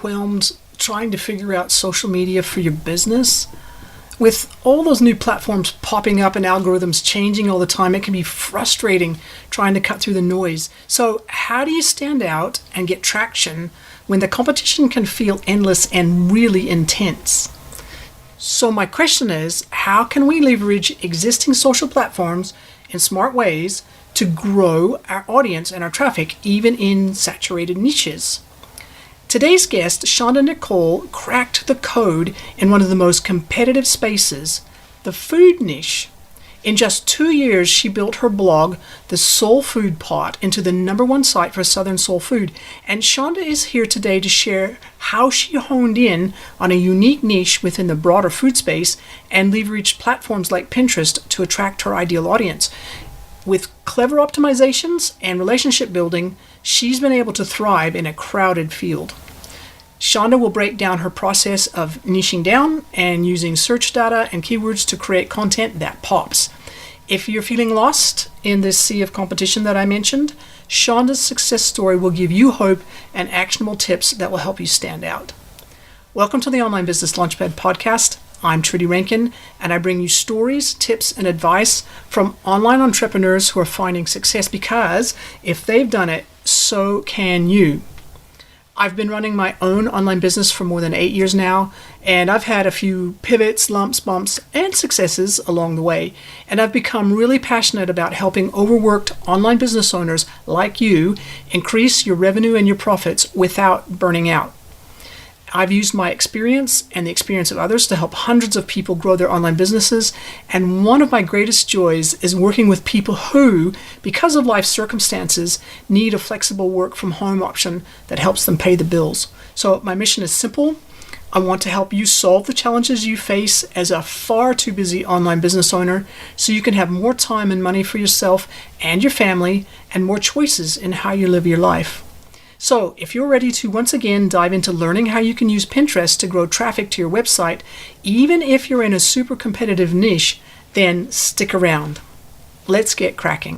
overwhelmed trying to figure out social media for your business? With all those new platforms popping up and algorithms changing all the time, it can be frustrating trying to cut through the noise. So how do you stand out and get traction when the competition can feel endless and really intense? So my question is, how can we leverage existing social platforms in smart ways to grow our audience and our traffic, even in saturated niches? Today's guest, Shaunda Necole, cracked the code in one of the most competitive spaces, the food niche. In just 2 years, she built her blog, The Soul Food Pot, into the #1 site for Southern soul food. And Shaunda is here today to share how she honed in on a unique niche within the broader food space and leveraged platforms like Pinterest to attract her ideal audience. With clever optimizations and relationship building, she's been able to thrive in a crowded field. Shaunda will break down her process of niching down and using search data and keywords to create content that pops. If you're feeling lost in this sea of competition that I mentioned, Shaunda's success story will give you hope and actionable tips that will help you stand out. Welcome to the Online Business Launchpad podcast. I'm Trudy Rankin, and I bring you stories, tips, and advice from online entrepreneurs who are finding success, because if they've done it, so can you. I've been running my own online business for more than 8 years now, and I've had a few pivots, lumps, bumps, and successes along the way. And I've become really passionate about helping overworked online business owners like you increase your revenue and your profits without burning out. I've used my experience and the experience of others to help hundreds of people grow their online businesses. And one of my greatest joys is working with people who, because of life circumstances, need a flexible work from home option that helps them pay the bills. So my mission is simple. I want to help you solve the challenges you face as a far too busy online business owner, so you can have more time and money for yourself and your family, and more choices in how you live your life. So if you're ready to once again dive into learning how you can use Pinterest to grow traffic to your website, even if you're in a super competitive niche, then stick around. Let's get cracking.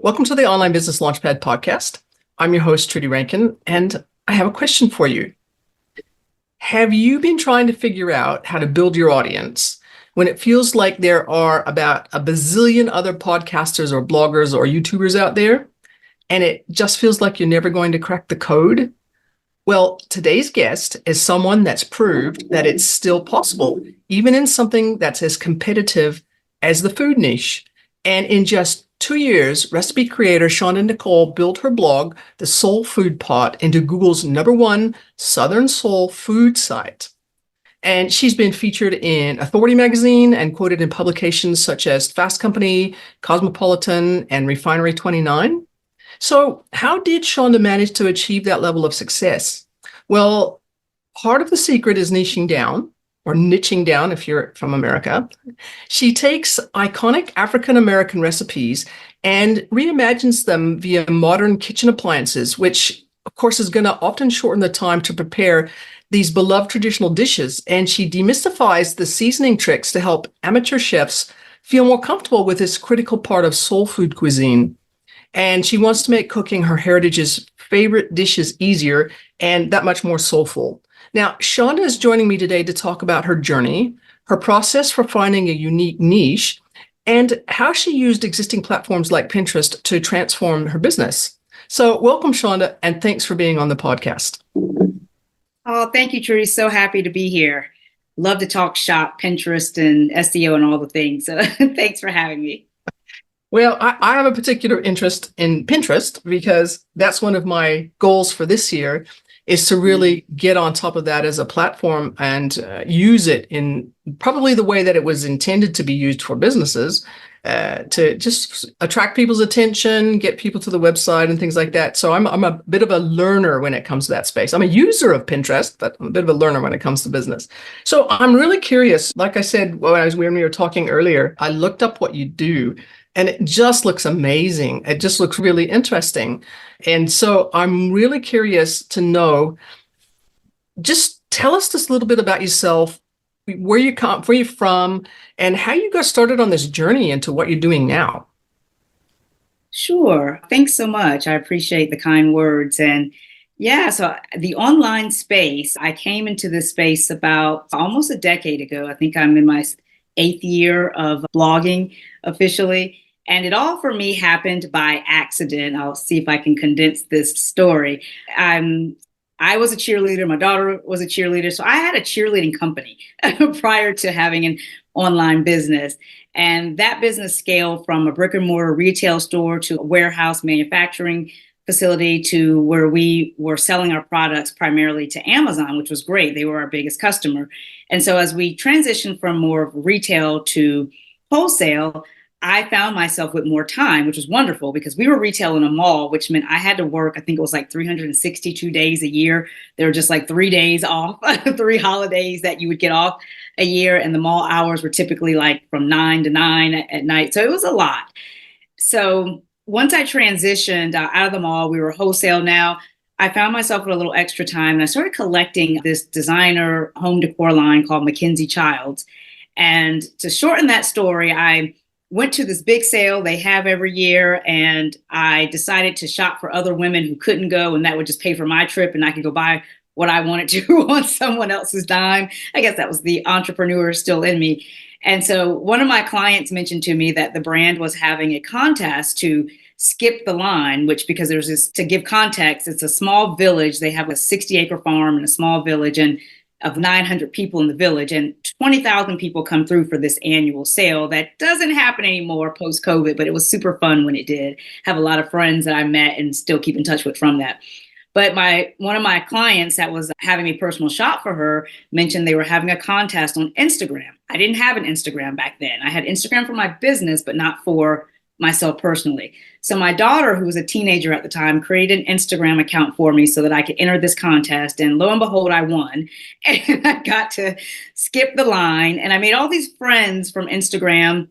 Welcome to the Online Business Launchpad podcast. I'm your host, Trudy Rankin, and I have a question for you. Have you been trying to figure out how to build your audience when it feels like there are about a bazillion other podcasters or bloggers or YouTubers out there, and it just feels like you're never going to crack the code? Well, today's guest is someone that's proved that it's still possible, even in something that's as competitive as the food niche. And in just 2 years, recipe creator Shaunda Necole built her blog, The Soul Food Pot, into Google's #1 Southern soul food site. And she's been featured in Authority magazine and quoted in publications such as Fast Company, Cosmopolitan, and Refinery 29. So how did Shaunda manage to achieve that level of success? Well, part of the secret is niching down, or niching down if you're from America. She takes iconic African-American recipes and reimagines them via modern kitchen appliances, which of course is going to often shorten the time to prepare these beloved traditional dishes. And she demystifies the seasoning tricks to help amateur chefs feel more comfortable with this critical part of soul food cuisine. And she wants to make cooking her heritage's favorite dishes easier and that much more soulful. Now, Shaunda is joining me today to talk about her journey, her process for finding a unique niche, and how she used existing platforms like Pinterest to transform her business. So welcome, Shaunda, and thanks for being on the podcast. Oh, thank you, Trudy. So happy to be here. Love to talk shop, Pinterest, and SEO and all the things. So thanks for having me. Well, I have a particular interest in Pinterest because that's one of my goals for this year, is to really get on top of that as a platform and use it in probably the way that it was intended to be used for businesses, to just attract people's attention, get people to the website and things like that. So I'm a bit of a learner when it comes to that space. I'm a user of Pinterest, but I'm a bit of a learner when it comes to business. So I'm really curious. Like I said, when we were talking earlier, I looked up what you do, and it just looks amazing. It just looks really interesting. And so I'm really curious to know, just tell us just a little bit about yourself. where you from, and how you got started on this journey into what you're doing now. Sure. Thanks so much. I appreciate the kind words. And yeah, so the online space, I came into this space about almost a decade ago. I think I'm in my eighth year of blogging officially. And it all for me happened by accident. I'll see if I can condense this story. I'm I was a cheerleader. My daughter was a cheerleader. So I had a cheerleading company prior to having an online business. And that business scaled from a brick and mortar retail store to a warehouse manufacturing facility to where we were selling our products primarily to Amazon, which was great. They were our biggest customer. And so as we transitioned from more retail to wholesale, I found myself with more time, which was wonderful because we were retail in a mall, which meant I had to work, I think it was like 362 days a year. There were just like 3 days off, 3 holidays that you would get off a year. And the mall hours were typically like from 9 to 9 at night. So it was a lot. So once I transitioned out of the mall, we were wholesale now. I found myself with a little extra time and I started collecting this designer home decor line called Mackenzie Childs. And to shorten that story, I went to this big sale they have every year and I decided to shop for other women who couldn't go and that would just pay for my trip and I could go buy what I wanted to on someone else's dime. I guess that was the entrepreneur still in me. And so one of my clients mentioned to me that the brand was having a contest to skip the line, which because there's this, to give context, it's a small village. They have a 60-acre farm in a small village and of 900 people in the village and 20,000 people come through for this annual sale. That doesn't happen anymore post COVID, but it was super fun when it did. Have a lot of friends that I met and still keep in touch with from that. But one of my clients that was having a personal shop for her mentioned they were having a contest on Instagram. I didn't have an Instagram back then. I had Instagram for my business, but not for myself personally. So my daughter, who was a teenager at the time, created an Instagram account for me so that I could enter this contest. And lo and behold, I won. And I got to skip the line. And I made all these friends from Instagram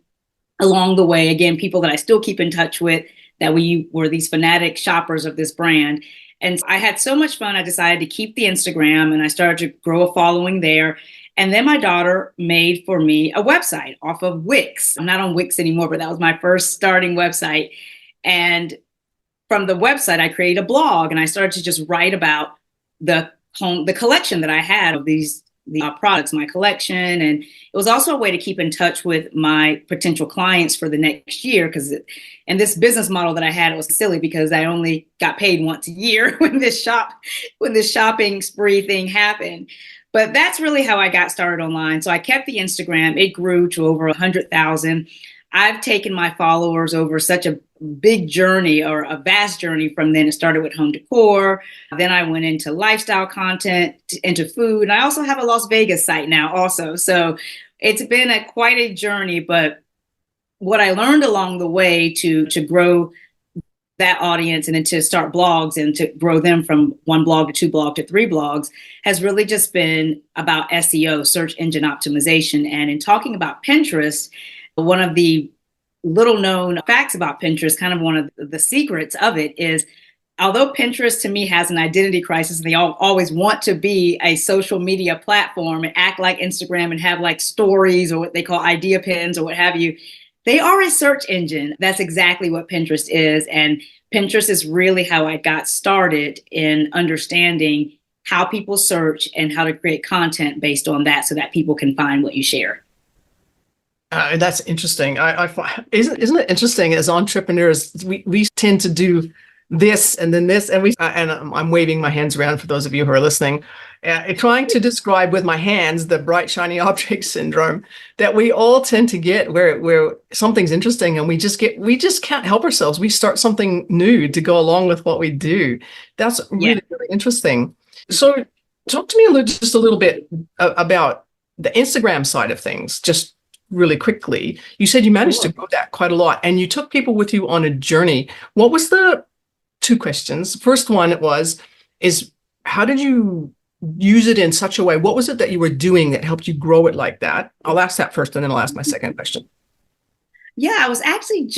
along the way. Again, people that I still keep in touch with, that we were these fanatic shoppers of this brand. And I had so much fun. I decided to keep the Instagram and I started to grow a following there. And then my daughter made for me a website off of Wix. I'm not on Wix anymore, but that was my first starting website. And from the website, I created a blog and I started to just write about the collection that I had of the products, my collection. And it was also a way to keep in touch with my potential clients for the next year. And this business model that I had, it was silly because I only got paid once a year when this shopping spree thing happened. But that's really how I got started online. So I kept the Instagram. It grew to over 100,000. I've taken my followers over such a big journey or a vast journey from then. It started with home decor. Then I went into lifestyle content, into food. And I also have a Las Vegas site now also. So it's been quite a journey. But what I learned along the way to grow that audience and then to start blogs and to grow them from one blog to two blog to three blogs has really just been about SEO, search engine optimization. And in talking about Pinterest, one of the little known facts about Pinterest, kind of one of the secrets of it is, although Pinterest to me has an identity crisis, and they always want to be a social media platform and act like Instagram and have like stories or what they call idea pins or what have you, they are a search engine. That's exactly what Pinterest is. And Pinterest is really how I got started in understanding how people search and how to create content based on that so that people can find what you share. That's interesting. Isn't it interesting as entrepreneurs, we tend to do this and then this, and I'm waving my hands around for those of you who are listening, trying to describe with my hands the bright shiny object syndrome that we all tend to get, where something's interesting and we just can't help ourselves. We start something new to go along with what we do. That's really, really interesting. So talk to me just a little bit about the Instagram side of things, just really quickly. You said you managed to grow that quite a lot and you took people with you on a journey. What was the two questions? First one is how did you use it in such a way? What was it that you were doing that helped you grow it like that? I'll ask that first and then I'll ask my second question. Yeah, I was actually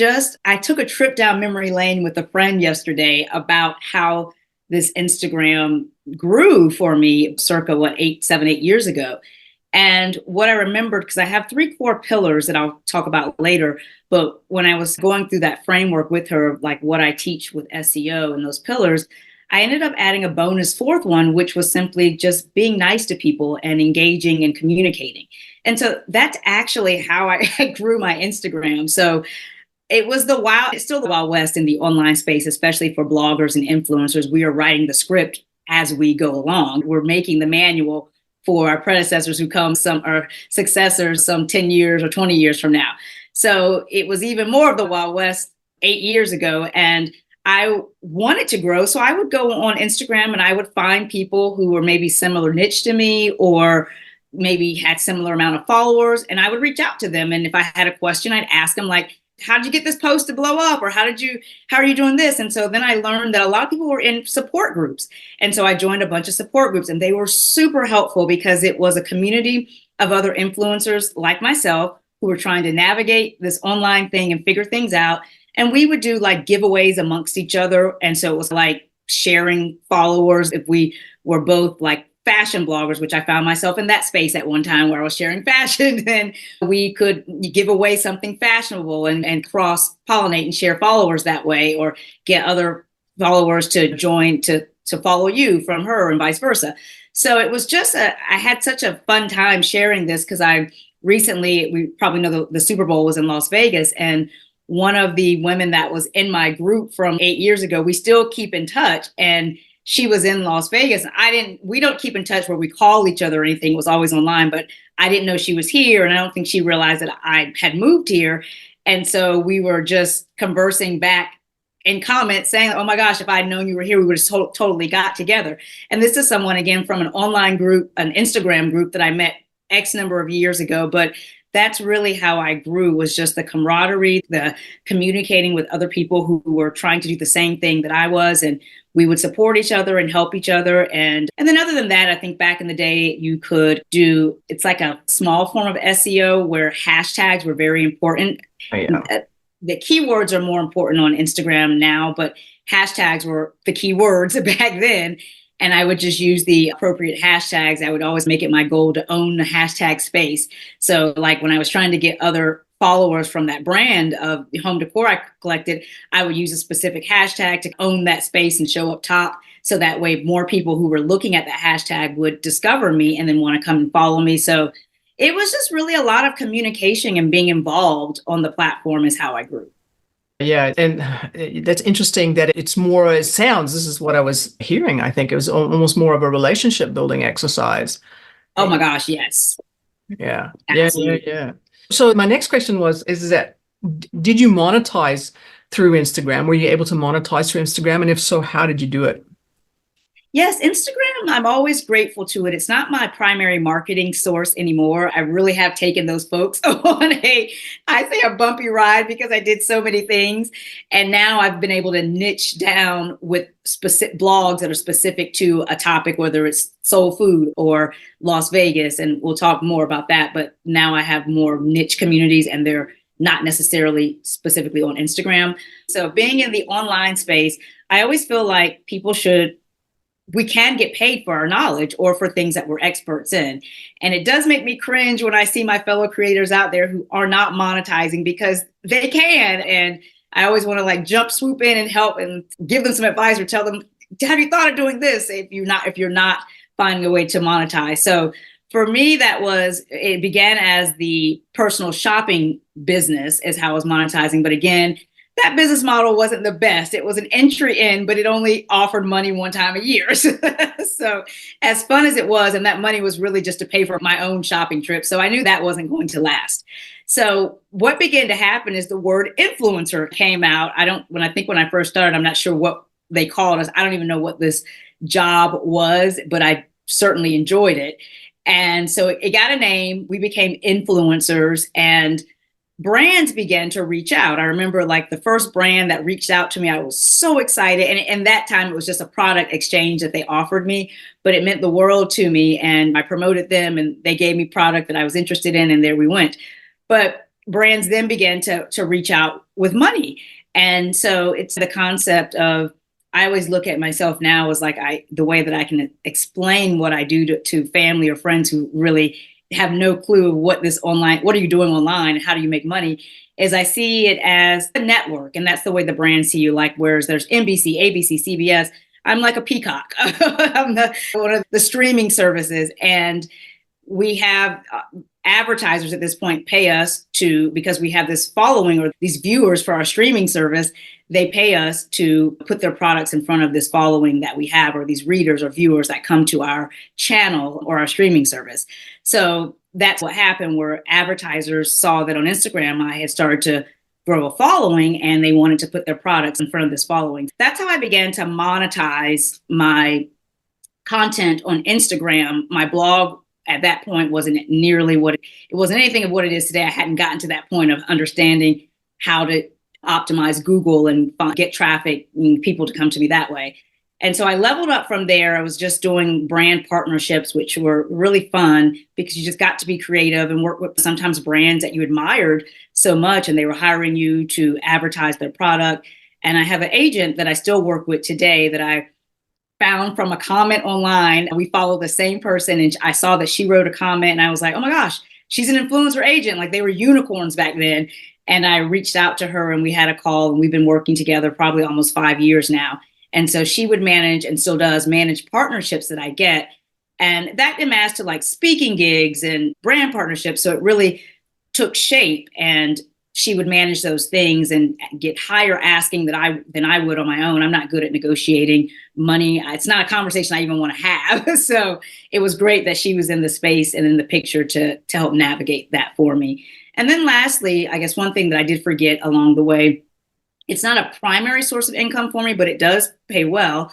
I took a trip down memory lane with a friend yesterday about how this Instagram grew for me circa 7, 8 years ago. And what I remembered, because I have three core pillars that I'll talk about later, but when I was going through that framework with her, like what I teach with SEO and those pillars, I ended up adding a bonus fourth one, which was simply just being nice to people and engaging and communicating. And so that's actually how I grew my Instagram. So it's still the wild west in the online space, especially for bloggers and influencers. We are writing the script as we go along. We're making the manual for our predecessors who come, some our successors, some 10 years or 20 years from now. So it was even more of the wild west 8 years ago. And I wanted to grow. So I would go on Instagram and I would find people who were maybe similar niche to me or maybe had similar amount of followers. And I would reach out to them. And if I had a question, I'd ask them like, how did you get this post to blow up? Or how are you doing this? And so then I learned that a lot of people were in support groups. And so I joined a bunch of support groups and they were super helpful because it was a community of other influencers like myself who were trying to navigate this online thing and figure things out. And we would do like giveaways amongst each other. And so it was like sharing followers. If we were both like fashion bloggers, which I found myself in that space at one time where I was sharing fashion, and we could give away something fashionable and cross pollinate and share followers that way, or get other followers to join to follow you from her and vice versa. So it was just I had such a fun time sharing this because we probably know the Super Bowl was in Las Vegas, and one of the women that was in my group from 8 years ago, we still keep in touch, and she was in Las Vegas. We don't keep in touch where we call each other or anything. It was always online, but I didn't know she was here. And I don't think she realized that I had moved here. And so we were just conversing back in comments saying, oh my gosh, if I'd known you were here, we would have totally got together. And this is someone, again, from an online group, an Instagram group that I met X number of years ago. But that's really how I grew, was just the camaraderie, the communicating with other people who were trying to do the same thing that I was. And we would support each other and help each other. And then other than that, I think back in the day, it's like a small form of SEO where hashtags were very important. Oh, yeah. The keywords are more important on Instagram now, but hashtags were the keywords back then. And I would just use the appropriate hashtags. I would always make it my goal to own the hashtag space. So like when I was trying to get other followers from that brand of home decor I collected, I would use a specific hashtag to own that space and show up top. So that way more people who were looking at that hashtag would discover me and then want to come and follow me. So it was just really a lot of communication and being involved on the platform is how I grew. Yeah, and that's interesting that it sounds, this is what I was hearing. I think it was almost more of a relationship building exercise. Oh my gosh, yes. Yeah. Absolutely. Yeah. So my next question is that did you monetize through Instagram? Were you able to monetize through Instagram? And if so, how did you do it? Yes, Instagram, I'm always grateful to it. It's not my primary marketing source anymore. I really have taken those folks on I say a bumpy ride because I did so many things. And now I've been able to niche down with specific blogs that are specific to a topic, whether it's soul food or Las Vegas. And we'll talk more about that. But now I have more niche communities and they're not necessarily specifically on Instagram. So being in the online space, I always feel like we can get paid for our knowledge or for things that we're experts in. And it does make me cringe when I see my fellow creators out there who are not monetizing because they can. And I always want to like swoop in and help and give them some advice or tell them, have you thought of doing this if you're not finding a way to monetize? So for me, it began as the personal shopping business is how I was monetizing. But again, that business model wasn't the best. It was an entry in, but it only offered money one time a year. So as fun as it was, and that money was really just to pay for my own shopping trip. So I knew that wasn't going to last. So what began to happen is the word influencer came out. When I first started, I'm not sure what they called us. I don't even know what this job was, but I certainly enjoyed it. And so it got a name. We became influencers and brands began to reach out. I remember like the first brand that reached out to me, I was so excited. And that time it was just a product exchange that they offered me, but it meant the world to me. And I promoted them and they gave me product that I was interested in. And there we went. But brands then began to reach out with money. And so it's the concept of, I always look at myself now as like the way that I can explain what I do to family or friends who really have no clue what are you doing online? How do you make money? Is I see it as a network. And that's the way the brands see you. Like, whereas there's NBC, ABC, CBS, I'm like a peacock. I'm one of the streaming services. And we have advertisers at this point pay us because we have this following or these viewers for our streaming service. They pay us to put their products in front of this following that we have, or these readers or viewers that come to our channel or our streaming service. So that's what happened, where advertisers saw that on Instagram I had started to grow a following and they wanted to put their products in front of this following. That's how I began to monetize my content on Instagram. My blog at that point wasn't nearly it wasn't anything of what it is today. I hadn't gotten to that point of understanding how to optimize Google and get traffic and people to come to me that way. And so I leveled up from there. I was just doing brand partnerships, which were really fun because you just got to be creative and work with sometimes brands that you admired so much, and they were hiring you to advertise their product. And I have an agent that I still work with today that I found from a comment online. We follow the same person, and I saw that she wrote a comment, and I was like, oh my gosh, she's an influencer agent. Like, they were unicorns back then. And I reached out to her and we had a call, and we've been working together probably almost 5 years now. And so she would manage, and still does manage, partnerships that I get. And that amassed to like speaking gigs and brand partnerships. So it really took shape, and she would manage those things and get higher asking than I would on my own. I'm not good at negotiating money. It's not a conversation I even want to have. So it was great that she was in the space and in the picture to help navigate that for me. And then lastly, I guess one thing that I did forget along the way, it's not a primary source of income for me, but it does pay well: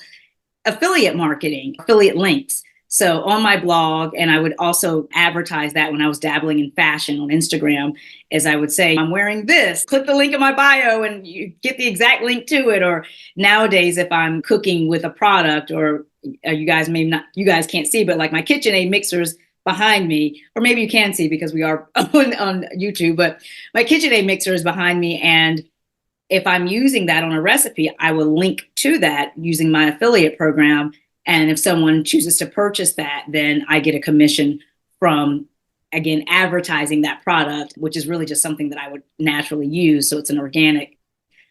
affiliate marketing, affiliate links. So on my blog, and I would also advertise that when I was dabbling in fashion on Instagram, as I would say, I'm wearing this, click the link in my bio and you get the exact link to it. Or nowadays, if I'm cooking with a product, or you guys can't see, but like my KitchenAid mixers behind me, or maybe you can see because we are on YouTube, but my KitchenAid mixer is behind me. And if I'm using that on a recipe, I will link to that using my affiliate program. And if someone chooses to purchase that, then I get a commission from, again, advertising that product, which is really just something that I would naturally use. So it's an organic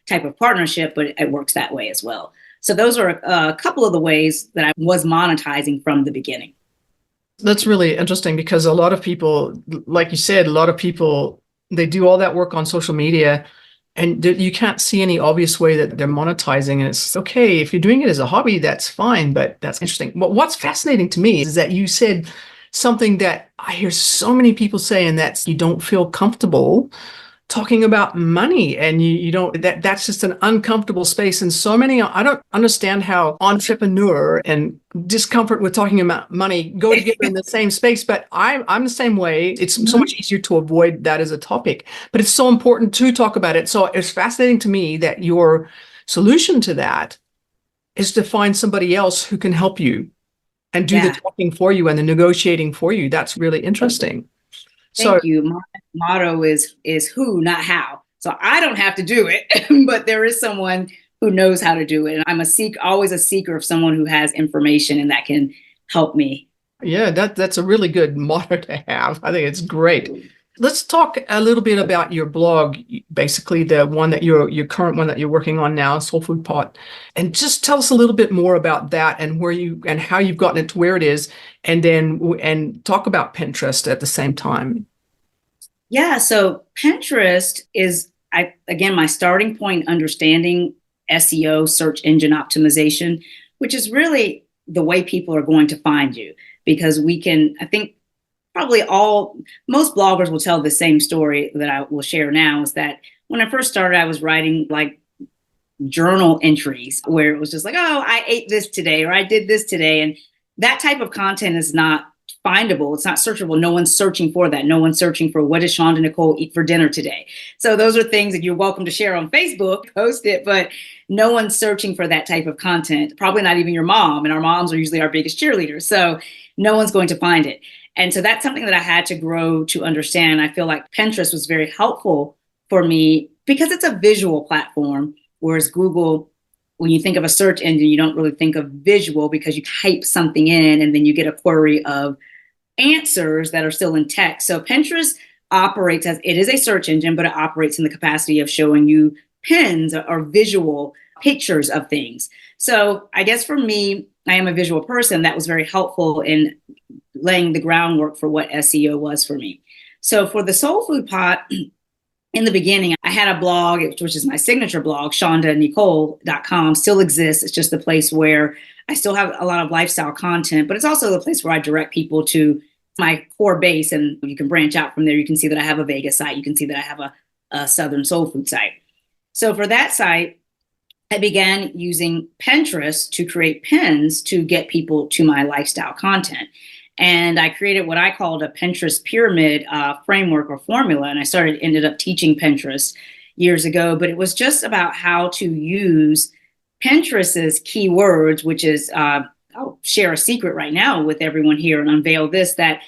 type of partnership, but it works that way as well. So those are a couple of the ways that I was monetizing from the beginning. That's really interesting because a lot of people, like you said, they do all that work on social media, and you can't see any obvious way that they're monetizing. And it's okay if you're doing it as a hobby, that's fine. But that's interesting. What's fascinating to me is that you said something that I hear so many people say, and that's you don't feel comfortable talking about money, and you don't, that's just an uncomfortable space. And so many, I don't understand how entrepreneur and discomfort with talking about money go together in the same space. But I'm the same way. It's so much easier to avoid that as a topic, but it's so important to talk about it. So it's fascinating to me that your solution to that is to find somebody else who can help you and do the talking for you and the negotiating for you. That's really interesting. Thank you. My motto is who, not how. So I don't have to do it, but there is someone who knows how to do it. And I'm always a seeker of someone who has information and that can help me. Yeah, that's a really good motto to have. I think it's great. Let's talk a little bit about your blog, basically the one that your current one that you're working on now, Soul Food Pot. And just tell us a little bit more about that and how you've gotten it to where it is, and talk about Pinterest at the same time. Yeah, so Pinterest is, again, my starting point, understanding SEO, search engine optimization, which is really the way people are going to find you, because I think probably most bloggers will tell the same story that I will share now, is that when I first started, I was writing like journal entries where it was just like, oh, I ate this today, or I did this today. And that type of content is not findable. It's not searchable. No one's searching for that. No one's searching for what did Shaunda Necole eat for dinner today. So those are things that you're welcome to share on Facebook, post it, but no one's searching for that type of content. Probably not even your mom. And our moms are usually our biggest cheerleaders. So no one's going to find it. And so that's something that I had to grow to understand. I feel like Pinterest was very helpful for me because it's a visual platform, whereas Google, when you think of a search engine, you don't really think of visual because you type something in and then you get a query of answers that are still in text. So Pinterest operates as, it is a search engine, but it operates in the capacity of showing you pins or visual pictures of things. So I guess for me, I am a visual person. That was very helpful in laying the groundwork for what SEO was for me. So for the Soul Food Pot, in the beginning, I had a blog, which is my signature blog, shaundanecole.com, still exists. It's just the place where I still have a lot of lifestyle content, but it's also the place where I direct people to my core base. And you can branch out from there. You can see that I have a Vegas site. You can see that I have a Southern Soul Food site. So for that site, I began using Pinterest to create pins to get people to my lifestyle content. And I created what I called a Pinterest pyramid framework or formula. And I ended up teaching Pinterest years ago, but it was just about how to use Pinterest's keywords, which is, I'll share a secret right now with everyone here and unveil this, that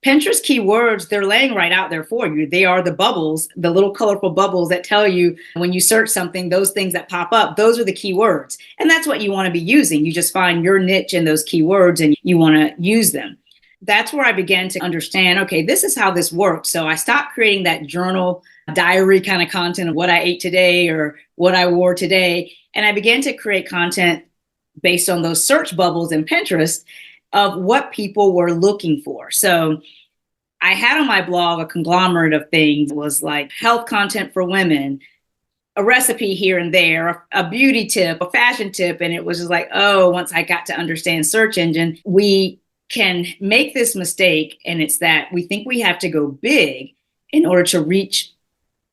Pinterest keywords, they're laying right out there for you. They are the bubbles, the little colorful bubbles that tell you when you search something, those things that pop up, those are the keywords. And that's what you want to be using. You just find your niche in those keywords and you want to use them. That's where I began to understand, okay, this is how this works. So I stopped creating that journal diary kind of content of what I ate today or what I wore today. And I began to create content based on those search bubbles in Pinterest of what people were looking for. So I had on my blog a conglomerate of things. It was like health content for women, a recipe here and there, a beauty tip, a fashion tip. And it was just like, oh, once I got to understand search engine, we can make this mistake. And it's that we think we have to go big in order to reach,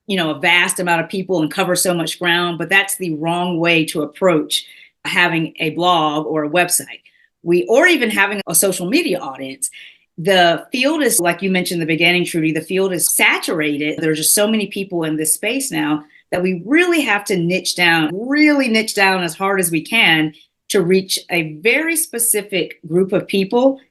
a vast amount of people and cover so much ground. But that's the wrong way to approach having a blog or a website. Or even having a social media audience. The field is, like you mentioned in the beginning, Trudy, the field is saturated. There's just so many people in this space now that we really have to really niche down as hard as we can to reach a very specific group of people.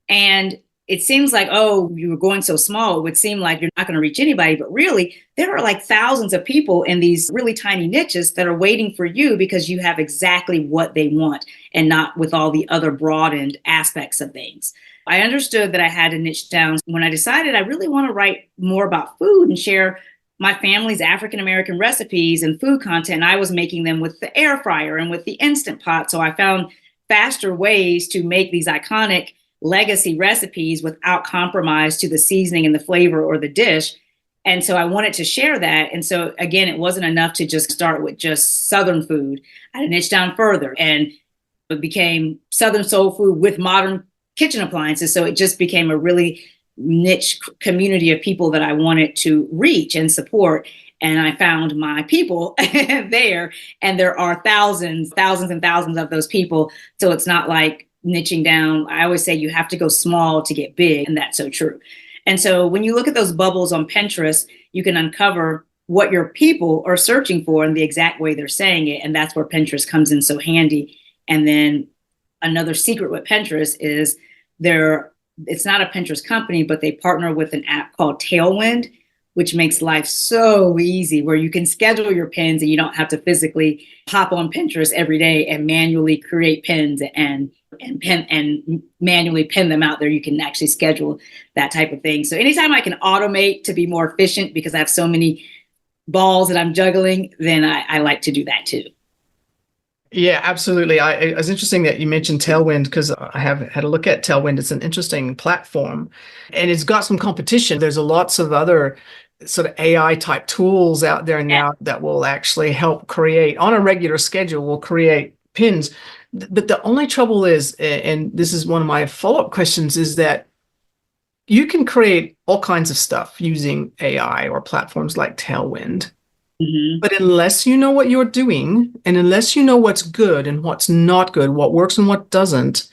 And it seems like, oh, you were going so small, it would seem like you're not going to reach anybody. But really, there are like thousands of people in these really tiny niches that are waiting for you because you have exactly what they want and not with all the other broadened aspects of things. I understood that I had to niche down when I decided I really want to write more about food and share my family's African-American recipes and food content. I was making them with the air fryer and with the Instant Pot. So I found faster ways to make these iconic legacy recipes without compromise to the seasoning and the flavor or the dish. And so I wanted to share that. And so again, it wasn't enough to just start with just Southern food. I niched down further and it became Southern soul food with modern kitchen appliances. So it just became a really niche community of people that I wanted to reach and support. And I found my people there, and there are thousands and thousands of those people. So it's not like niching down. I always say you have to go small to get big, and that's so true. And so when you look at those bubbles on Pinterest, you can uncover what your people are searching for in the exact way they're saying it. And that's where Pinterest comes in so handy. And then another secret with Pinterest is it's not a Pinterest company, but they partner with an app called Tailwind, which makes life so easy, where you can schedule your pins and you don't have to physically hop on Pinterest every day and manually create pins and manually pin them out there. You can actually schedule that type of thing. So anytime I can automate to be more efficient because I have so many balls that I'm juggling, then I like to do that too. Yeah, absolutely. It was interesting that you mentioned Tailwind because I have had a look at Tailwind. It's an interesting platform and it's got some competition. There's lots of other sort of AI type tools out there now that will actually help create on a regular schedule, will create pins. But the only trouble is, and this is one of my follow-up questions, is that you can create all kinds of stuff using AI or platforms like Tailwind. Mm-hmm. But unless you know what you're doing, and unless you know what's good and what's not good, what works and what doesn't,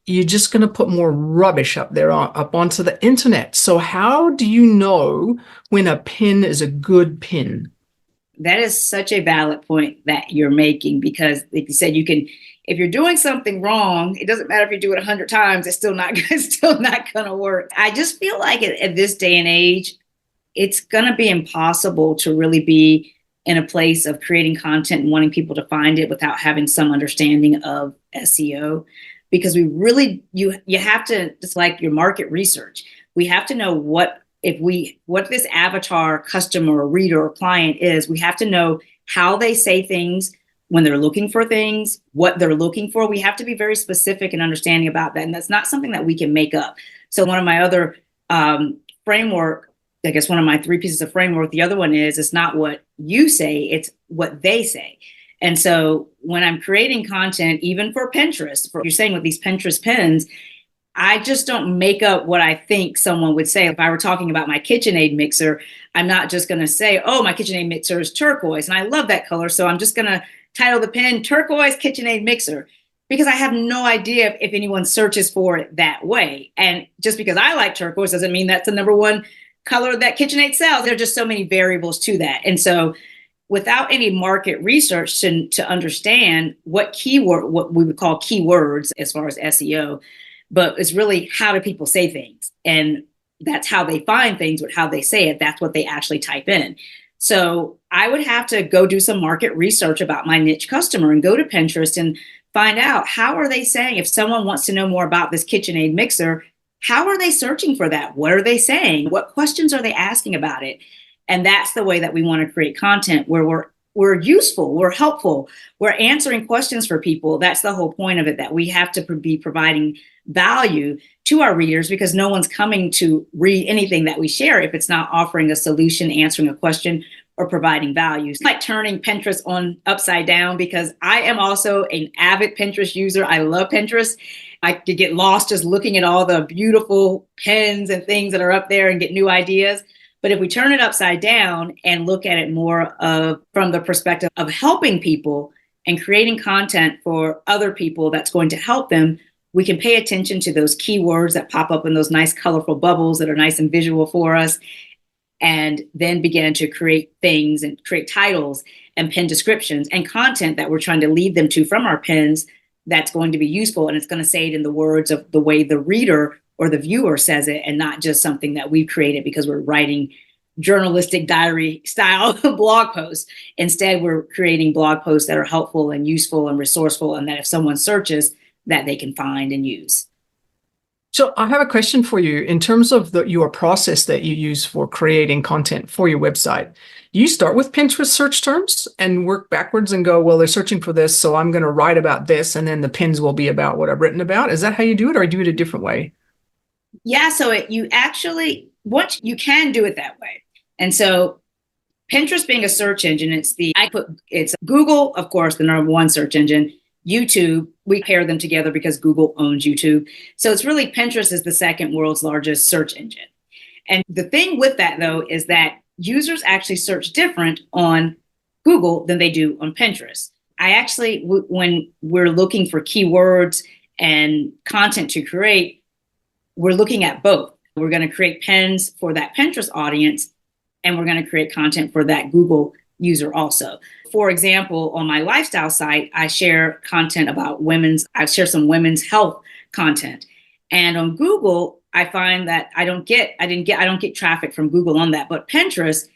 you're just going to put more rubbish up there up onto the internet. So how do you know when a pin is a good pin? That is such a valid point that you're making, because like you said, if you're doing something wrong, it doesn't matter if you do it 100 times, it's still not going to work. I just feel like at this day and age, it's going to be impossible to really be in a place of creating content and wanting people to find it without having some understanding of SEO. because we really, you have to, just like your market research, we have to know what this avatar customer or reader or client is. We have to know how they say things when they're looking for things, what they're looking for. We have to be very specific and understanding about that. And that's not something that we can make up. So one of my other framework, I guess one of my 3 pieces of framework, the other one is, it's not what you say, it's what they say. And so when I'm creating content, even for Pinterest, for you're saying with these Pinterest pins, I just don't make up what I think someone would say. If I were talking about my KitchenAid mixer, I'm not just going to say, oh, my KitchenAid mixer is turquoise and I love that color, so I'm just going to title the pin Turquoise KitchenAid Mixer, because I have no idea if anyone searches for it that way. And just because I like turquoise doesn't mean that's the number one color that KitchenAid sells. There are just so many variables to that. And so without any market research to understand what we would call keywords as far as SEO, but it's really, how do people say things? And that's how they find things, with how they say it. That's what they actually type in. So I would have to go do some market research about my niche customer and go to Pinterest and find out, how are they saying? If someone wants to know more about this KitchenAid mixer, how are they searching for that? What are they saying? What questions are they asking about it? And that's the way that we want to create content, where we're useful, we're helpful, we're answering questions for people. That's the whole point of it, that we have to be providing value to our readers, because no one's coming to read anything that we share if it's not offering a solution, answering a question, or providing value. It's like turning Pinterest on upside down, because I am also an avid Pinterest user. I love Pinterest. I could get lost just looking at all the beautiful pins and things that are up there and get new ideas. But if we turn it upside down and look at it more from the perspective of helping people and creating content for other people that's going to help them, we can pay attention to those keywords that pop up in those nice colorful bubbles that are nice and visual for us, and then begin to create things and create titles and pin descriptions and content that we're trying to lead them to from our pins, that's going to be useful. And it's going to say it in the words of the way the reader or the viewer says it, and not just something that we've created because we're writing journalistic diary style blog posts. Instead, we're creating blog posts that are helpful and useful and resourceful, and that if someone searches, that they can find and use. So I have a question for you in terms of your process that you use for creating content for your website. Do you start with Pinterest search terms and work backwards and go, well, they're searching for this, so I'm going to write about this, and then the pins will be about what I've written about? Is that how you do it, or do you do it a different way? Yeah, so you can do it that way. And so Pinterest being a search engine, it's Google, of course, the number one search engine. YouTube, we pair them together because Google owns YouTube. So it's really, Pinterest is the second world's largest search engine. And the thing with that, though, is that users actually search different on Google than they do on Pinterest. When we're looking for keywords and content to create, we're looking at both. We're going to create pins for that Pinterest audience, and we're going to create content for that Google user also. For example, on my lifestyle site, I share content about I share some women's health content. And on Google, I find that I don't get traffic from Google on that. But Pinterest,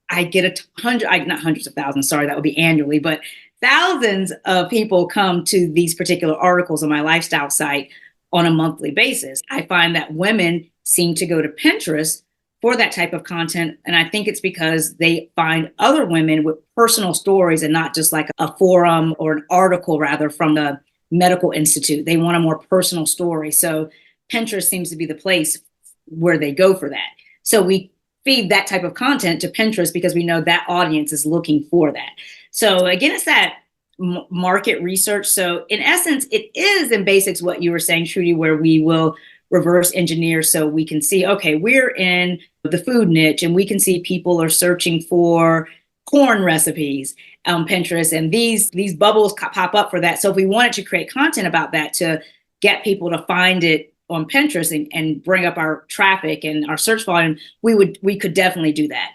I get not hundreds of thousands, sorry, that would be annually, but thousands of people come to these particular articles on my lifestyle site on a monthly basis. I find that women seem to go to Pinterest for that type of content. And I think it's because they find other women with personal stories, and not just like a forum or an article, rather, from the medical institute. They want a more personal story. So Pinterest seems to be the place where they go for that. So we feed that type of content to Pinterest because we know that audience is looking for that. So again, it's that market research. So in essence, it is in basics what you were saying, Trudy, where we will reverse engineer, so we can see, okay, we're in the food niche and we can see people are searching for corn recipes on Pinterest, and these bubbles pop up for that. So if we wanted to create content about that to get people to find it on Pinterest and bring up our traffic and our search volume, we could definitely do that.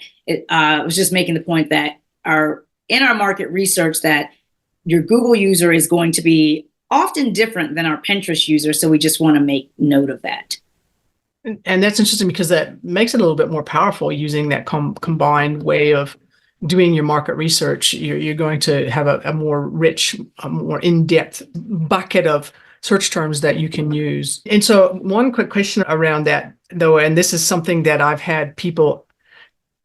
I was just making the point that in our market research, that your Google user is going to be often different than our Pinterest user. So we just want to make note of that. And that's interesting because that makes it a little bit more powerful using that combined way of doing your market research. You're going to have a more rich, a more in-depth bucket of search terms that you can use. And so one quick question around that, though, and this is something that I've had people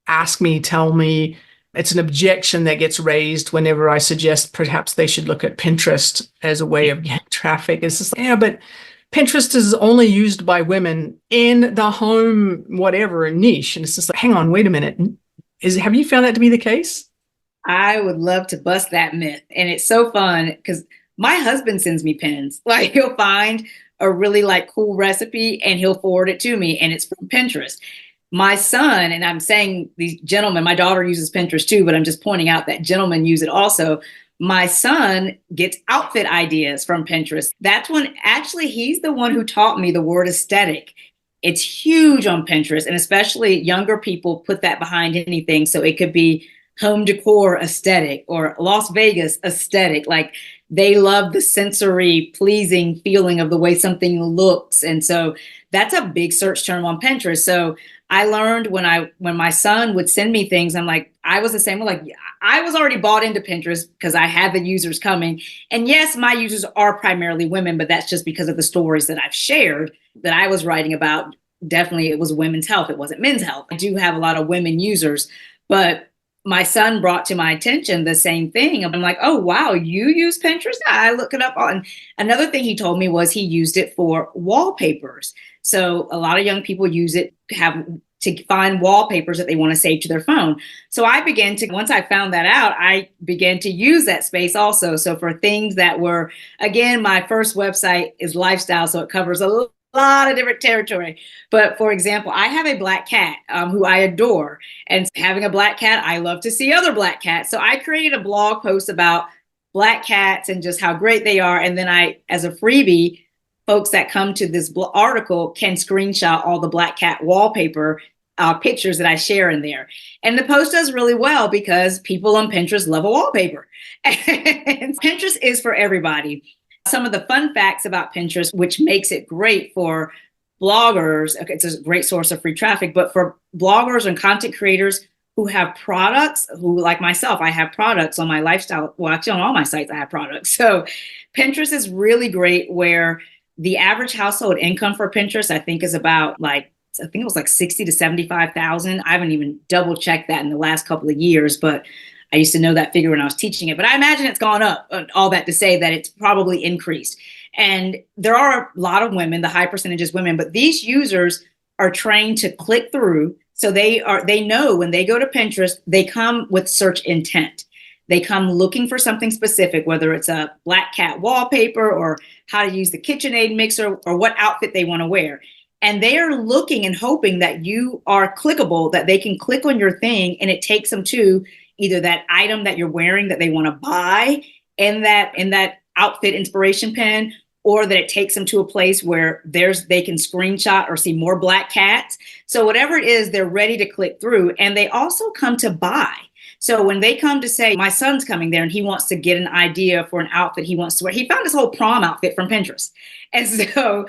ask me, tell me, it's an objection that gets raised whenever I suggest perhaps they should look at Pinterest as a way of getting traffic. It's just, yeah, but Pinterest is only used by women in the home, whatever niche. And it's just like, hang on, wait a minute. Have you found that to be the case? I would love to bust that myth. And it's so fun because my husband sends me pins. Like he'll find a really like cool recipe and he'll forward it to me and it's from Pinterest. My son, and I'm saying these gentlemen, my daughter uses Pinterest too, but I'm just pointing out that gentlemen use it also. My son gets outfit ideas from Pinterest. That's when actually he's the one who taught me the word aesthetic. It's huge on Pinterest, and especially younger people put that behind anything. So it could be home decor aesthetic or Las Vegas aesthetic. Like they love the sensory pleasing feeling of the way something looks. And so that's a big search term on Pinterest. So I learned when my son would send me things, I'm like, I was the same way. Like I was already bought into Pinterest because I had the users coming. And yes, my users are primarily women, but that's just because of the stories that I've shared that I was writing about. Definitely it was women's health. It wasn't men's health. I do have a lot of women users, but my son brought to my attention the same thing. I'm like, oh, wow, you use Pinterest? I look it up on. Another thing he told me was he used it for wallpapers. So a lot of young people use it to find wallpapers that they want to save to their phone. So once I found that out, I began to use that space also. So for things that were, again, my first website is lifestyle, so it covers a lot of different territory. But for example, I have a black cat who I adore. And having a black cat, I love to see other black cats. So I created a blog post about black cats and just how great they are. And then as a freebie, folks that come to this article can screenshot all the black cat wallpaper pictures that I share in there. And the post does really well because people on Pinterest love a wallpaper. And Pinterest is for everybody. Some of the fun facts about Pinterest, which makes it great for bloggers, okay, it's a great source of free traffic, but for bloggers and content creators who have products, who like myself, I have products on my lifestyle. Well, actually on all my sites, I have products. So Pinterest is really great where the average household income for Pinterest, I think is about I think it was like 60 to 75,000. I haven't even double checked that in the last couple of years, but I used to know that figure when I was teaching it, but I imagine it's gone up. All that to say that it's probably increased. And there are a lot of women, the high percentage is women, but these users are trained to click through. So they know when they go to Pinterest, they come with search intent. They come looking for something specific, whether it's a black cat wallpaper or how to use the KitchenAid mixer or what outfit they want to wear. And they are looking and hoping that you are clickable, that they can click on your thing and it takes them to either that item that you're wearing that they want to buy in that outfit inspiration pin, or that it takes them to a place where they can screenshot or see more black cats. So whatever it is, they're ready to click through. And they also come to buy. So when they come to say, my son's coming there and he wants to get an idea for an outfit he wants to wear, he found his whole prom outfit from Pinterest. And so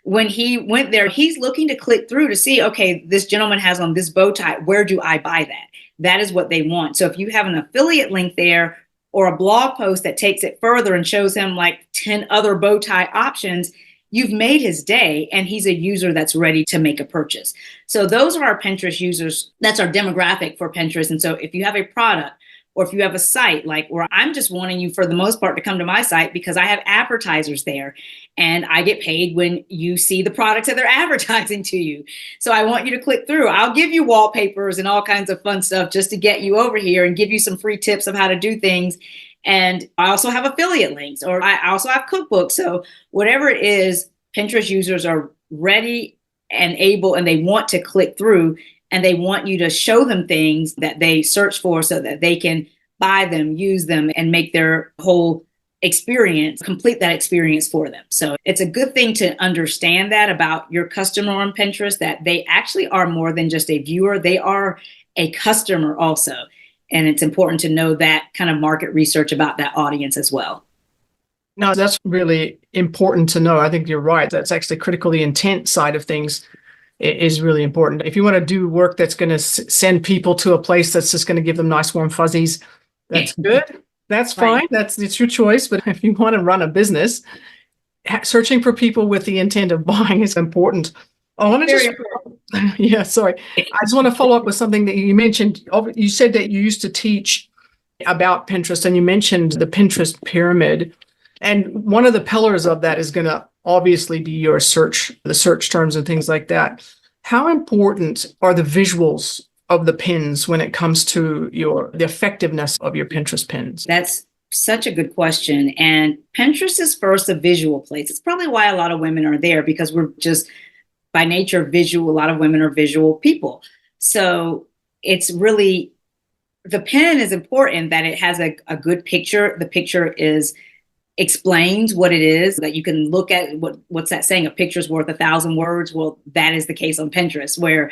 when he went there, he's looking to click through to see, okay, this gentleman has on this bow tie. Where do I buy that? That is what they want. So if you have an affiliate link there or a blog post that takes it further and shows him like 10 other bow tie options, you've made his day and he's a user that's ready to make a purchase. So those are our Pinterest users. That's our demographic for Pinterest. And so if you have a product or if you have a site like where I'm just wanting you for the most part to come to my site because I have advertisers there and I get paid when you see the products that they're advertising to you. So I want you to click through. I'll give you wallpapers and all kinds of fun stuff just to get you over here and give you some free tips of how to do things. And I also have affiliate links, or I also have cookbooks. So whatever it is, Pinterest users are ready and able, and they want to click through, and they want you to show them things that they search for so that they can buy them, use them, and make their whole experience, complete that experience for them. So it's a good thing to understand that about your customer on Pinterest, that they actually are more than just a viewer. They are a customer also. And it's important to know that kind of market research about that audience as well. No, that's really important to know. I think you're right. That's actually critical. The intent side of things is really important. If you want to do work that's going to send people to a place that's just going to give them nice warm fuzzies, that's good. That's fine. Right. It's your choice. But if you want to run a business, searching for people with the intent of buying is important. I want to Very just, important. yeah, sorry. I just want to follow up with something that you mentioned. You said that you used to teach about Pinterest, and you mentioned the Pinterest pyramid. And one of the pillars of that is going to obviously be your search, the search terms and things like that. How important are the visuals of the pins when it comes to the effectiveness of your Pinterest pins? That's such a good question. And Pinterest is first a visual place. It's probably why a lot of women are there, because we're just by nature visual. A lot of women are visual people. So it's really, the pin is important that it has a good picture. The picture explains what it is, that you can look at. What's that saying? A picture's worth 1,000 words. Well, that is the case on Pinterest, where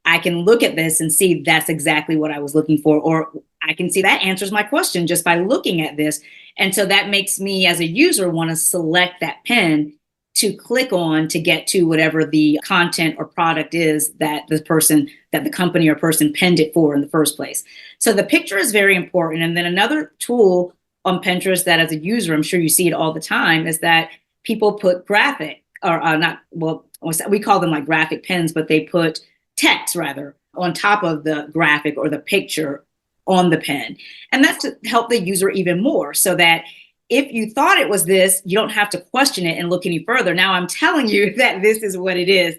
I can look at this and see that's exactly what I was looking for, or I can see that answers my question just by looking at this. And so that makes me as a user want to select that pin to click on to get to whatever the content or product is that the company or person pinned it for in the first place. So the picture is very important. And then another tool on Pinterest that as a user, I'm sure you see it all the time, is that people put graphic or not, well, we call them like graphic pins, but they put text rather on top of the graphic or the picture on the pen. And that's to help the user even more, so that if you thought it was this, you don't have to question it and look any further. Now I'm telling you that this is what it is.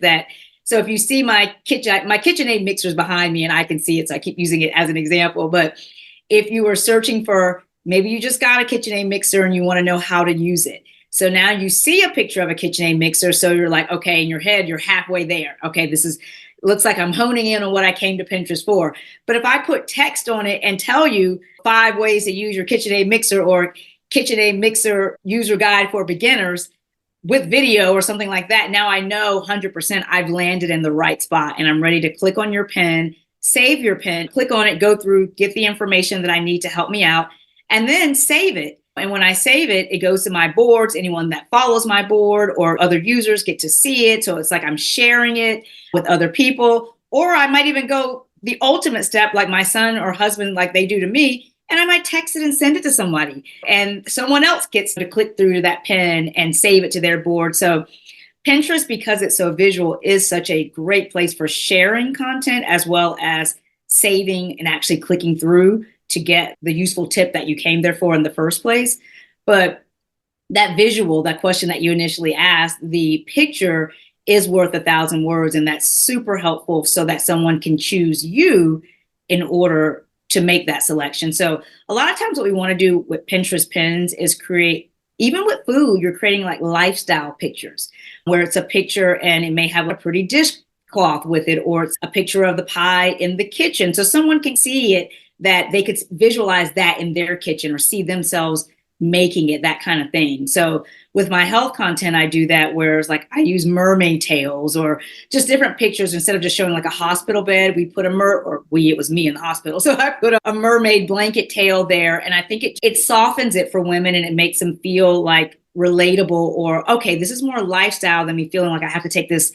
So if you see my KitchenAid mixer is behind me and I can see it, so I keep using it as an example. But if you were searching for, maybe you just got a KitchenAid mixer and you want to know how to use it. So now you see a picture of a KitchenAid mixer. So you're like, okay, in your head, you're halfway there. Okay, looks like I'm honing in on what I came to Pinterest for. But if I put text on it and tell you 5 ways to use your KitchenAid mixer, or KitchenAid mixer user guide for beginners with video or something like that, now I know 100% I've landed in the right spot, and I'm ready to click on your pen, save your pen, click on it, go through, get the information that I need to help me out, and then save it. And when I save it, it goes to my boards. Anyone that follows my board or other users get to see it. So it's like I'm sharing it with other people. Or I might even go the ultimate step, like my son or husband, like they do to me, and I might text it and send it to somebody. And someone else gets to click through to that pen and save it to their board. So Pinterest, because it's so visual, is such a great place for sharing content as well as saving and actually clicking through to get the useful tip that you came there for in the first place. But that visual, that question that you initially asked, the picture is worth 1,000 words. And that's super helpful so that someone can choose you in order to make that selection. So a lot of times what we want to do with Pinterest pins is create, even with food, you're creating like lifestyle pictures where it's a picture and it may have a pretty dishcloth with it, or it's a picture of the pie in the kitchen. So someone can see it, that they could visualize that in their kitchen or see themselves making it, that kind of thing. So with my health content, I do that, where it's like I use mermaid tails or just different pictures. Instead of just showing like a hospital bed, we put it was me in the hospital. So I put a mermaid blanket tail there. And I think it softens it for women, and it makes them feel like relatable, or, okay, this is more lifestyle than me feeling like I have to take this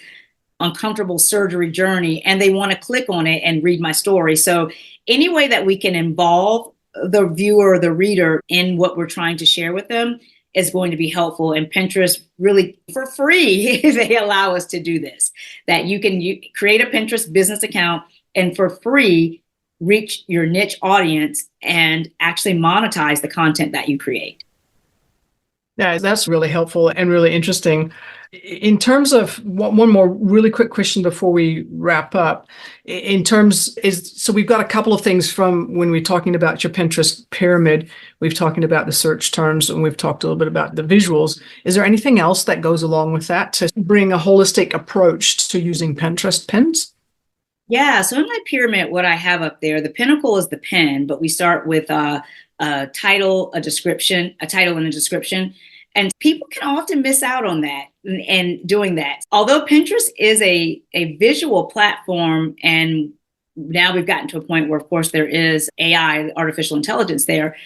uncomfortable surgery journey, and they want to click on it and read my story. So any way that we can involve the viewer or the reader in what we're trying to share with them is going to be helpful. And Pinterest really, for free, they allow us to do this, that you create a Pinterest business account and for free reach your niche audience and actually monetize the content that you create. Yeah, that's really helpful and really interesting. In terms of one more really quick question before we wrap up, so we've got a couple of things from when we're talking about your Pinterest pyramid. We've talked about the search terms, and we've talked a little bit about the visuals. Is there anything else that goes along with that to bring a holistic approach to using Pinterest pins? Yeah, so in my pyramid, what I have up there, the pinnacle is the pen, but we start with a title, a title and a description. And people can often miss out on that and doing that. Although Pinterest is a visual platform, and now we've gotten to a point where, of course, there is AI, artificial intelligence there,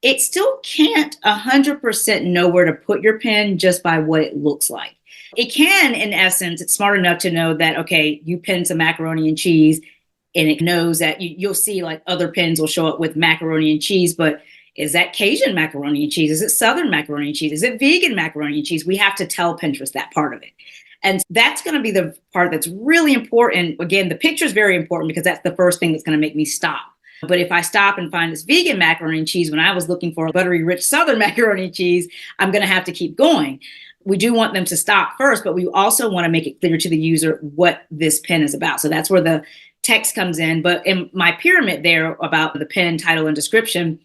it still can't 100% know where to put your pin just by what it looks like. It can, in essence, it's smart enough to know that, okay, you pin some macaroni and cheese, and it knows that you'll see like other pins will show up with macaroni and cheese, but Is that Cajun macaroni and cheese? Is it Southern macaroni and cheese? Is it vegan macaroni and cheese? We have to tell Pinterest that part of it. And that's going to be the part that's really important. Again, the picture is very important because that's the first thing that's going to make me stop. But if I stop and find this vegan macaroni and cheese when I was looking for a buttery rich Southern macaroni and cheese, I'm going to have to keep going. We do want them to stop first, but we also want to make it clear to the user what this pen is about. So that's where the text comes in. But in my pyramid there about the pen, title, and description,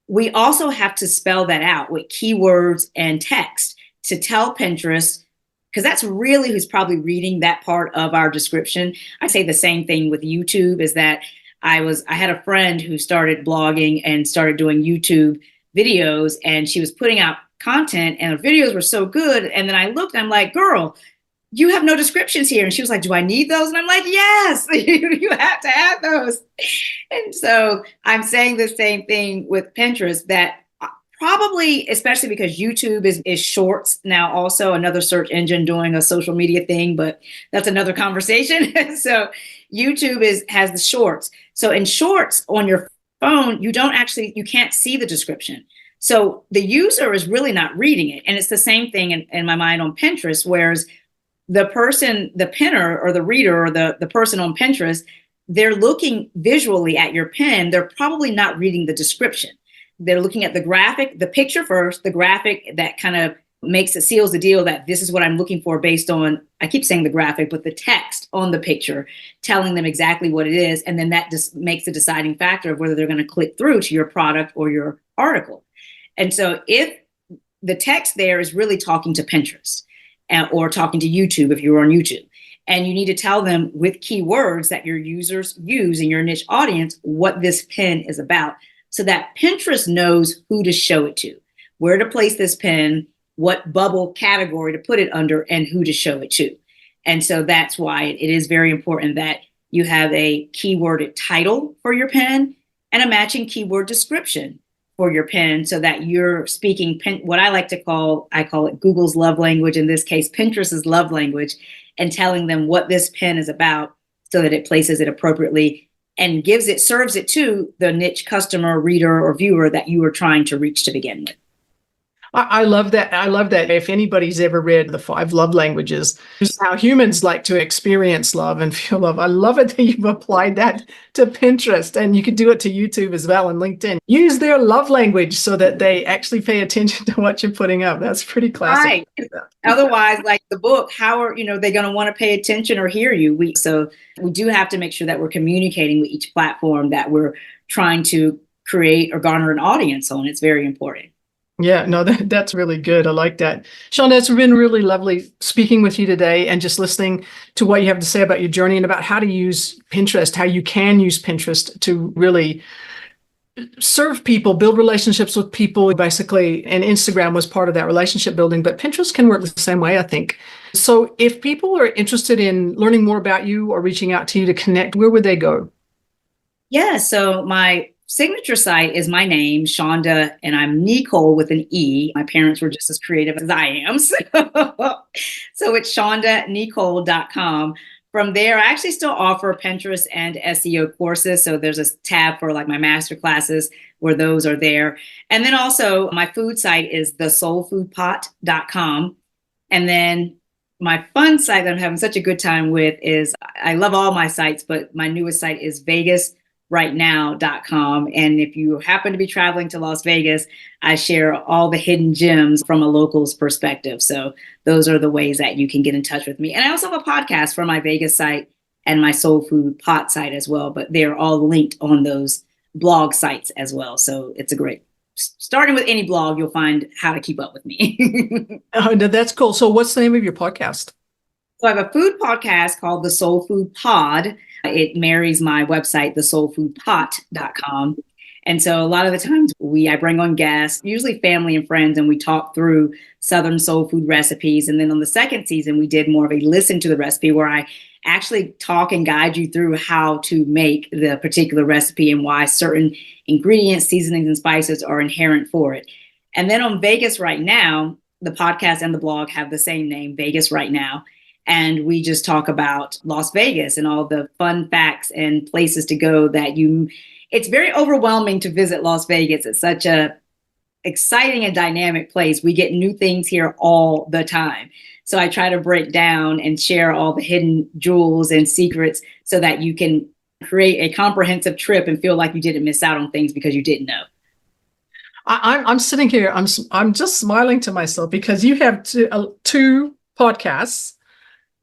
we also have to spell that out with keywords and text to tell Pinterest, because that's really who's probably reading that part of our description. I say the same thing with YouTube, is that I had a friend who started blogging and started doing YouTube videos, and she was putting out content and her videos were so good. And then I looked, I'm like, girl, you have no descriptions here. And she was like, do I need those? And I'm like, yes, you have to have those. And so I'm saying the same thing with Pinterest, that probably, especially because YouTube is shorts now, also another search engine doing a social media thing, but that's another conversation. So YouTube has the shorts. So in shorts on your phone, you can't see the description. So the user is really not reading it. And it's the same thing in my mind on Pinterest, whereas the person, the pinner or the reader or the person on Pinterest, they're looking visually at your pen. They're probably not reading the description. They're looking at the graphic, the picture first, the graphic that kind of seals the deal that this is what I'm looking for based on, I keep saying the graphic, but the text on the picture telling them exactly what it is. And then that just makes the deciding factor of whether they're going to click through to your product or your article. And so if the text there is really talking to Pinterest or talking to YouTube, if you're on YouTube, and you need to tell them with keywords that your users use in your niche audience what this pen is about, so that Pinterest knows who to show it to, where to place this pen, what bubble category to put it under, and who to show it to. And so that's why it is very important that you have a keyworded title for your pen and a matching keyword description for your pen, so that you're speaking what I call it Google's love language, in this case, Pinterest's love language, and telling them what this pen is about so that it places it appropriately and serves it to the niche customer, reader, or viewer that you were trying to reach to begin with. I love that. I love that. If anybody's ever read The 5 Love Languages, just how humans like to experience love and feel love. I love it that you've applied that to Pinterest, and you could do it to YouTube as well and LinkedIn. Use their love language so that they actually pay attention to what you're putting up. That's pretty classic. Right. Otherwise, like the book, how are they going to want to pay attention or hear you? So we do have to make sure that we're communicating with each platform that we're trying to create or garner an audience on. It's very important. Yeah, no, that's really good. I like that. Shaunda, it's been really lovely speaking with you today and just listening to what you have to say about your journey and about how to use Pinterest, how you can use Pinterest to really serve people, build relationships with people, basically. And Instagram was part of that relationship building, but Pinterest can work the same way, I think. So if people are interested in learning more about you or reaching out to you to connect, where would they go? Yeah, so my signature site is my name, Shaunda, and I'm Necole with an E. My parents were just as creative as I am. So it's ShaundaNecole.com. From there, I actually still offer Pinterest and SEO courses. So there's a tab for like my master classes where those are there. And then also my food site is thesoulfoodpot.com. And then my fun site that I'm having such a good time with is, I love all my sites, but my newest site is vegasrightnow.com. And if you happen to be traveling to Las Vegas, I share all the hidden gems from a local's perspective. So those are the ways that you can get in touch with me. And I also have a podcast for my Vegas site and my Soul Food Pot site as well, but they're all linked on those blog sites as well. So it's a great, starting with any blog, you'll find how to keep up with me. Oh, that's cool. So what's the name of your podcast? So I have a food podcast called The Soul Food Pod. It marries my website, thesoulfoodpot.com. And so a lot of the times I bring on guests, usually family and friends, and we talk through Southern soul food recipes. And then on the second season, we did more of a listen to the recipe where I actually talk and guide you through how to make the particular recipe and why certain ingredients, seasonings, and spices are inherent for it. And then on Vegas Right Now, the podcast and the blog have the same name, Vegas Right Now. And we just talk about Las Vegas and all the fun facts and places to go it's very overwhelming to visit Las Vegas. It's such a exciting and dynamic place. We get new things here all the time. So I try to break down and share all the hidden jewels and secrets so that you can create a comprehensive trip and feel like you didn't miss out on things because you didn't know. I'm sitting here. I'm just smiling to myself because you have two podcasts,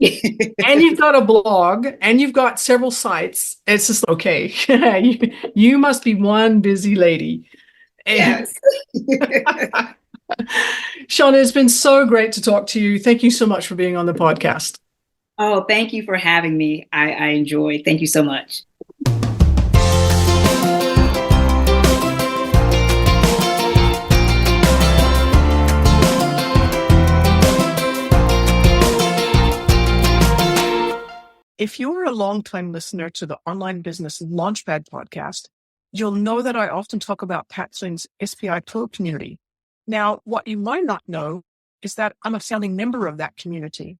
and you've got a blog, and you've got several sites. It's just okay. you must be one busy lady. Yes. Shaunda, it's been so great to talk to you. Thank you so much for being on the podcast. Oh, thank you for having me. I enjoyed. Thank you so much. If you're a longtime listener to the Online Business Launchpad podcast, you'll know that I often talk about Patsy's SPI Pro community. Now, what you might not know is that I'm a founding member of that community.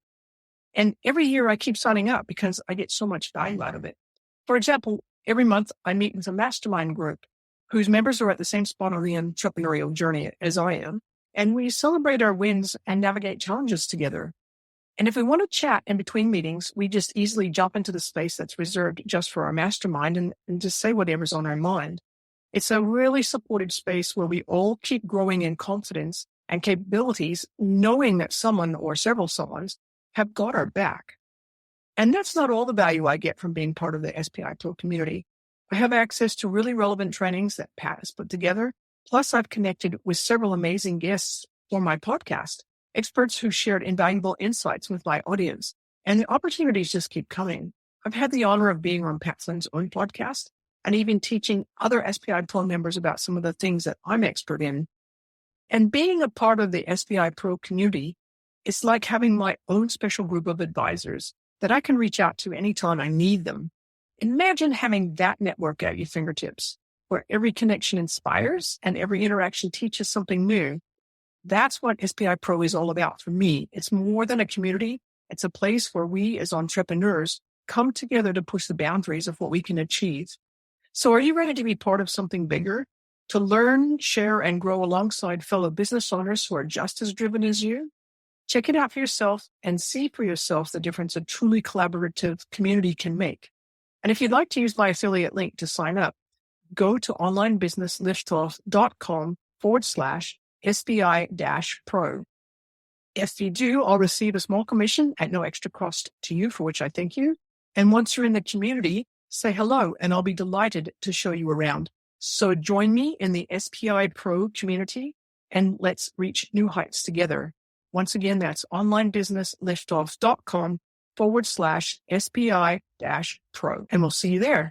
And every year I keep signing up because I get so much value out of it. For example, every month I meet with a mastermind group whose members are at the same spot on the entrepreneurial journey as I am. And we celebrate our wins and navigate challenges together. And if we want to chat in between meetings, we just easily jump into the space that's reserved just for our mastermind and just say whatever's on our mind. It's a really supportive space where we all keep growing in confidence and capabilities, knowing that someone or several someones have got our back. And that's not all the value I get from being part of the SPI Pro community. I have access to really relevant trainings that Pat has put together. Plus, I've connected with several amazing guests for my podcast, experts who shared invaluable insights with my audience. And the opportunities just keep coming. I've had the honor of being on Pat Flynn's own podcast and even teaching other SPI Pro members about some of the things that I'm expert in. And being a part of the SPI Pro community, it's like having my own special group of advisors that I can reach out to anytime I need them. Imagine having that network at your fingertips, where every connection inspires and every interaction teaches something new. That's what SPI Pro is all about for me. It's more than a community. It's a place where we as entrepreneurs come together to push the boundaries of what we can achieve. So are you ready to be part of something bigger? To learn, share, and grow alongside fellow business owners who are just as driven as you? Check it out for yourself and see for yourself the difference a truly collaborative community can make. And if you'd like to use my affiliate link to sign up, go to onlinebusinessliftoff.com/SPI-Pro. If you do, I'll receive a small commission at no extra cost to you, for which I thank you. And once you're in the community, say hello, and I'll be delighted to show you around. So join me in the SPI Pro community, and let's reach new heights together. Once again, that's onlinebusinessliftoff.com/SPI-Pro. And we'll see you there.